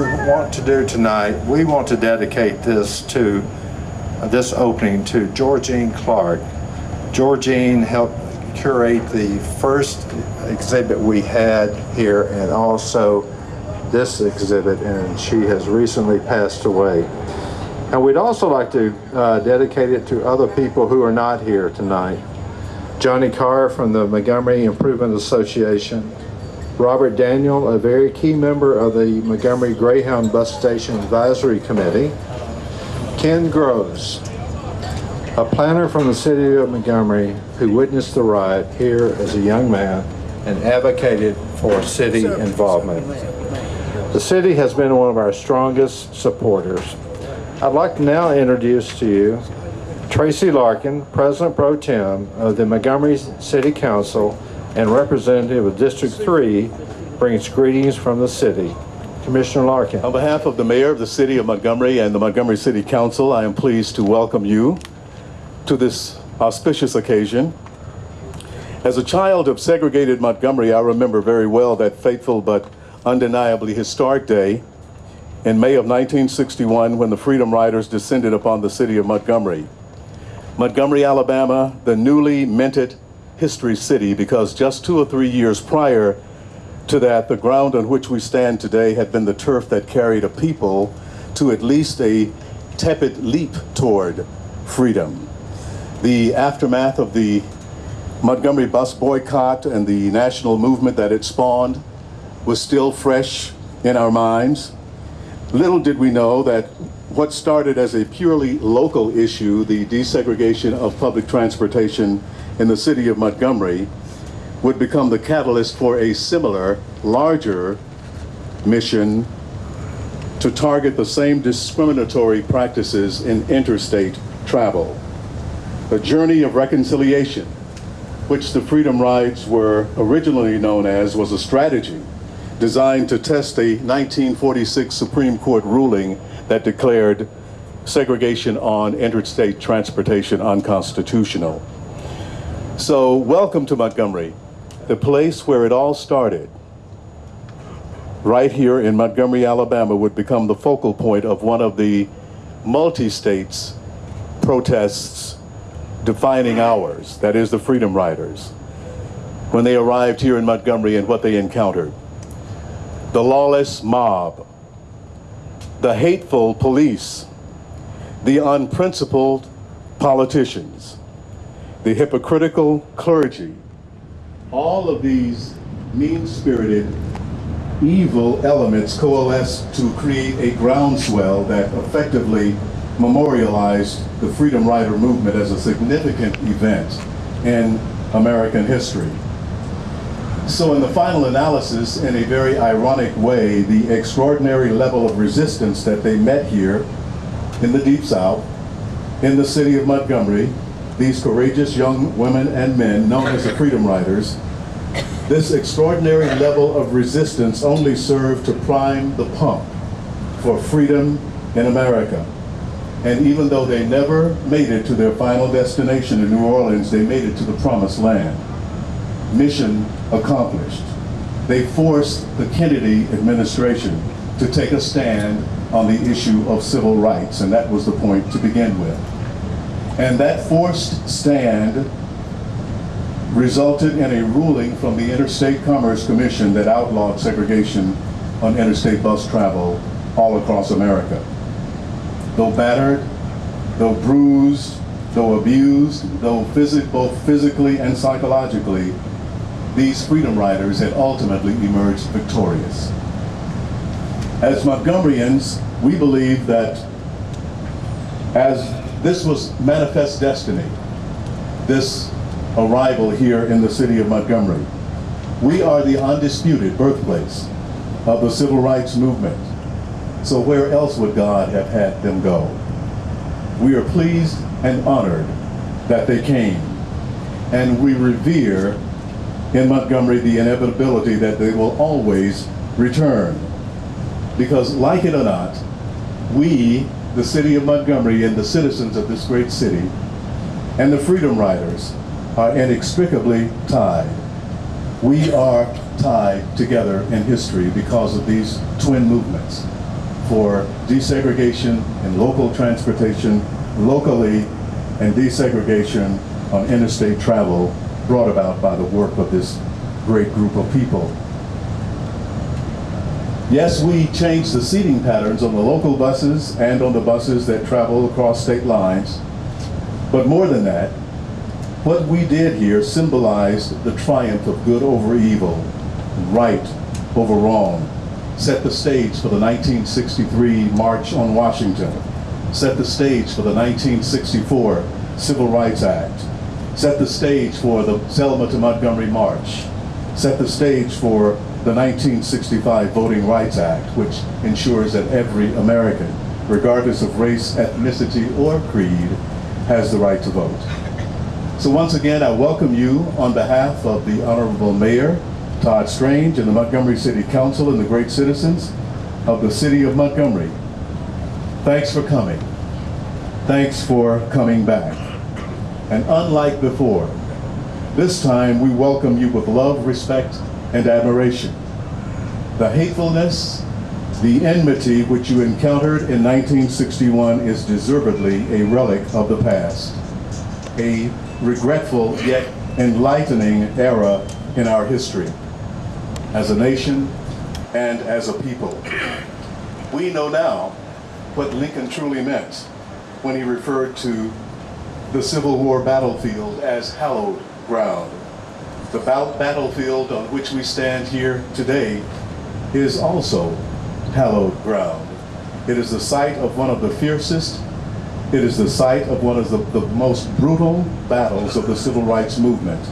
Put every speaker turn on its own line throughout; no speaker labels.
want to do tonight, we want to dedicate this opening to Georgine Clark. Georgine helped curate the first exhibit we had here and also this exhibit, and she has recently passed away. And we'd also like to dedicate it to other people who are not here tonight. Johnny Carr from the Montgomery Improvement Association, Robert Daniel, a very key member of the Montgomery Greyhound Bus Station Advisory Committee, Ken Groves, a planner from the city of Montgomery who witnessed the riot here as a young man and advocated for city involvement. The city has been one of our strongest supporters. I'd like to now introduce to you Tracy Larkin, President Pro Tem of the Montgomery City Council and representative of District 3, brings greetings from the city. Commissioner Larkin.
On behalf of the Mayor of the City of Montgomery and the Montgomery City Council, I am pleased to welcome you to this auspicious occasion. As a child of segregated Montgomery, I remember very well that fateful but undeniably historic day in May of 1961 when the Freedom Riders descended upon the city of Montgomery. Montgomery, Alabama, the newly minted history city, because just 2 or 3 years prior to that, the ground on which we stand today had been the turf that carried a people to at least a tepid leap toward freedom. The aftermath of the Montgomery bus boycott and the national movement that it spawned was still fresh in our minds. Little did we know that what started as a purely local issue, the desegregation of public transportation in the city of Montgomery, would become the catalyst for a similar, larger mission to target the same discriminatory practices in interstate travel. A journey of reconciliation, which the Freedom Rides were originally known as, was a strategy designed to test a 1946 Supreme Court ruling that declared segregation on interstate transportation unconstitutional. So welcome to Montgomery, the place where it all started. Right here in Montgomery, Alabama would become the focal point of one of the multi-states protests defining ours, that is the Freedom Riders, when they arrived here in Montgomery and what they encountered. The lawless mob, the hateful police, the unprincipled politicians, the hypocritical clergy, all of these mean-spirited, evil elements coalesced to create a groundswell that effectively memorialized the Freedom Rider movement as a significant event in American history. So in the final analysis, in a very ironic way, the extraordinary level of resistance that they met here in the Deep South, in the city of Montgomery, these courageous young women and men known as the Freedom Riders, this extraordinary level of resistance only served to prime the pump for freedom in America. And even though they never made it to their final destination in New Orleans, they made it to the promised land. Mission accomplished. They forced the Kennedy administration to take a stand on the issue of civil rights, and that was the point to begin with. And that forced stand resulted in a ruling from the Interstate Commerce Commission that outlawed segregation on interstate bus travel all across America. Though battered, though bruised, though abused, though both physically and psychologically, these Freedom Riders had ultimately emerged victorious. As Montgomeryans, we believe that as this was manifest destiny, this arrival here in the city of Montgomery, we are the undisputed birthplace of the civil rights movement. So where else would God have had them go? We are pleased and honored that they came, and we revere in Montgomery the inevitability that they will always return. Because like it or not, we, the city of Montgomery and the citizens of this great city, and the Freedom Riders are inextricably tied. We are tied together in history because of these twin movements. for desegregation in local transportation locally and desegregation on interstate travel brought about by the work of this great group of people. Yes, we changed the seating patterns on the local buses and on the buses that travel across state lines. But more than that, what we did here symbolized the triumph of good over evil, right over wrong, set the stage for the 1963 March on Washington, set the stage for the 1964 Civil Rights Act, set the stage for the Selma to Montgomery March, set the stage for the 1965 Voting Rights Act, which ensures that every American, regardless of race, ethnicity, or creed, has the right to vote. So once again, I welcome you on behalf of the Honorable Mayor, Todd Strange, and the Montgomery City Council and the great citizens of the City of Montgomery. Thanks for coming. Thanks for coming back. And unlike before, this time we welcome you with love, respect, and admiration. The hatefulness, the enmity which you encountered in 1961 is deservedly a relic of the past, a regretful yet enlightening era in our history, as a nation and as a people. We know now what Lincoln truly meant when he referred to the Civil War battlefield as hallowed ground. The battlefield on which we stand here today is also hallowed ground. It is the site of one of the fiercest, it is the site of one of the most brutal battles of the civil rights movement.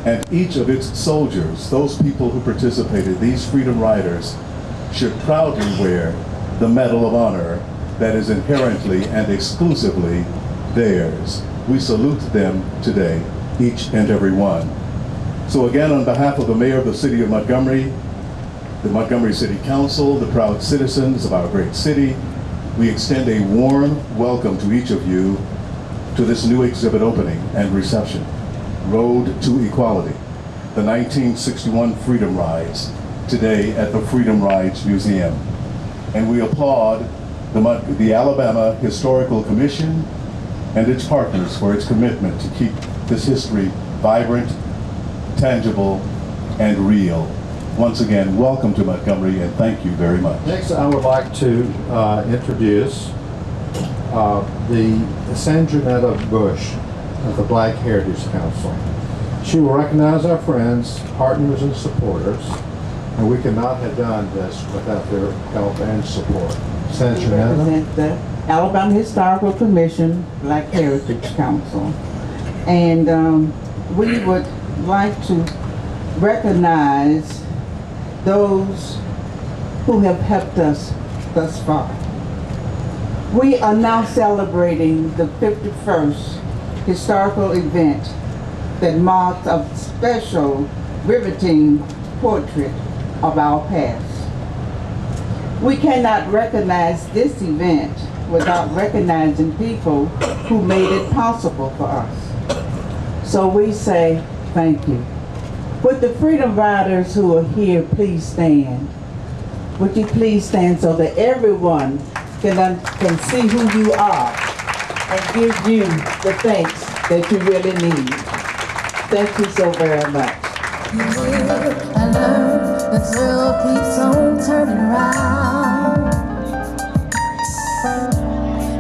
And each of its soldiers, those people who participated, these freedom riders, should proudly wear the Medal of Honor that is inherently and exclusively theirs. We salute them today, each and every one. So again, on behalf of the Mayor of the City of Montgomery, the Montgomery City Council, the proud citizens of our great city, we extend a warm welcome to each of you to this new exhibit opening and reception, Road to Equality, the 1961 Freedom Rides, today at the Freedom Rides Museum. And we applaud the Alabama Historical Commission and its partners for its commitment to keep this history vibrant, tangible, and real. Once again, welcome to Montgomery, and thank you very much.
Next, I would like to introduce the Sandra Bush of the Black Heritage Council. She will recognize our friends, partners, and supporters, and we could not have done this without their help and support. Senator
Represent the Alabama Historical Commission, Black Heritage Council. And we would like to recognize those who have helped us thus far. We are now celebrating the 51st historical event that marks a special, riveting portrait of our past. We cannot recognize this event without recognizing people who made it possible for us. So we say thank you. Would the freedom riders who are here please stand? Would you please stand so that everyone can see who you are and give you the thanks that you really need. Thank you so very much.
I learned the thrill keeps on turning around.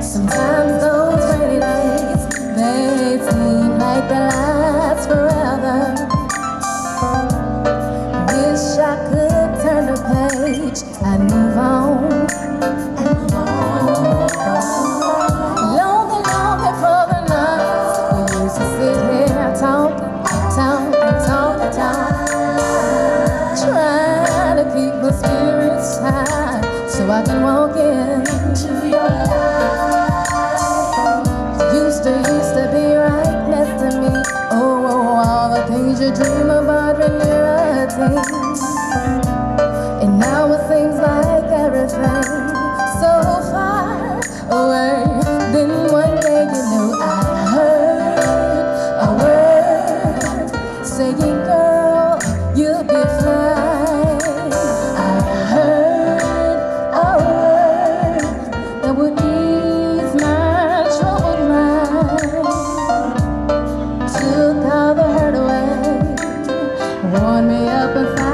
Sometimes those rainy days, they seem like they last forever. Wish I could turn the page and move on. Lonely for the nights we used to sit here talking, trying to keep the spirits high so I can walk into your life. Used to be right next to me. Oh, all the things you dream about when you're a teen. And now it seems like everything so far away. Then one day you know I heard a word saying, girl, you'll be fine. I heard a warm me up and